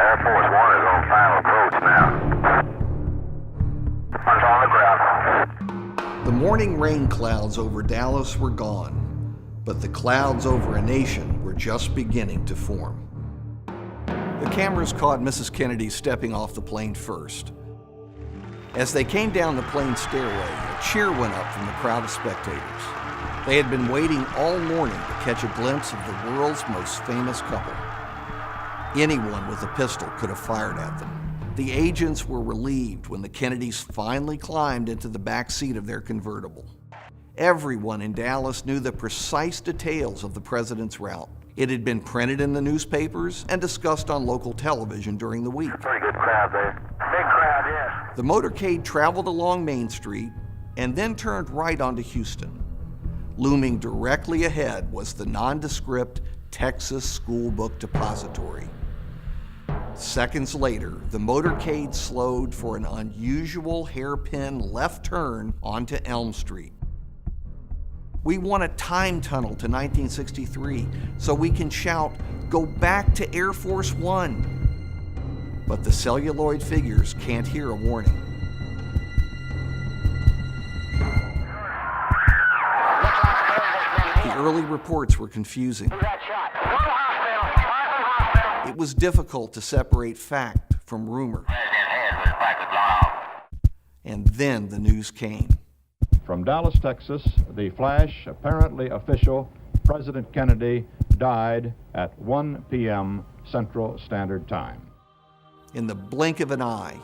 Air Force One is on final approach now. One's on the ground. The morning rain clouds over Dallas were gone, but the clouds over a nation were just beginning to form. The cameras caught Mrs. Kennedy stepping off the plane first. As they came down the plane stairway, a cheer went up from the crowd of spectators. They had been waiting all morning to catch a glimpse of the world's most famous couple. Anyone with a pistol could have fired at them. The agents were relieved when the Kennedys finally climbed into the back seat of their convertible. Everyone in Dallas knew the precise details of the president's route. It had been printed in the newspapers and discussed on local television during the week. Pretty good crowd there. Big crowd, yes. The motorcade traveled along Main Street and then turned right onto Houston. Looming directly ahead was the nondescript Texas School Book Depository. Seconds later, the motorcade slowed for an unusual hairpin left turn onto Elm Street. We want a time tunnel to 1963 so we can shout, "Go back to Air Force One." But the celluloid figures can't hear a warning. The early reports were confusing. It was difficult to separate fact from rumor. And then the news came. From Dallas, Texas, the flash, apparently official, President Kennedy died at 1 p.m. Central Standard Time. In the blink of an eye,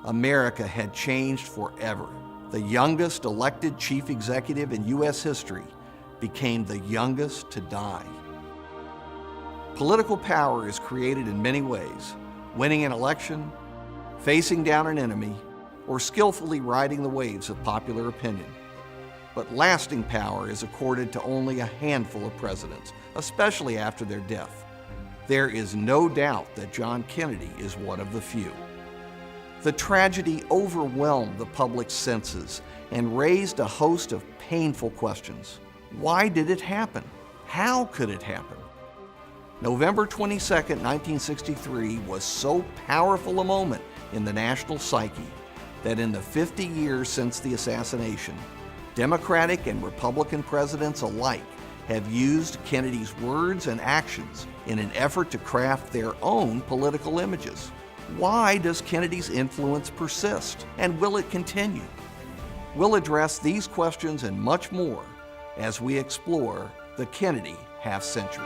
America had changed forever. The youngest elected chief executive in U.S. history became the youngest to die. Political power is created in many ways: winning an election, facing down an enemy, or skillfully riding the waves of popular opinion. But lasting power is accorded to only a handful of presidents, especially after their death. There is no doubt that John Kennedy is one of the few. The tragedy overwhelmed the public's senses and raised a host of painful questions. Why did it happen? How could it happen? November 22, 1963 was so powerful a moment in the national psyche that in the 50 years since the assassination, Democratic and Republican presidents alike have used Kennedy's words and actions in an effort to craft their own political images. Why does Kennedy's influence persist, and will it continue? We'll address these questions and much more as we explore the Kennedy half-century.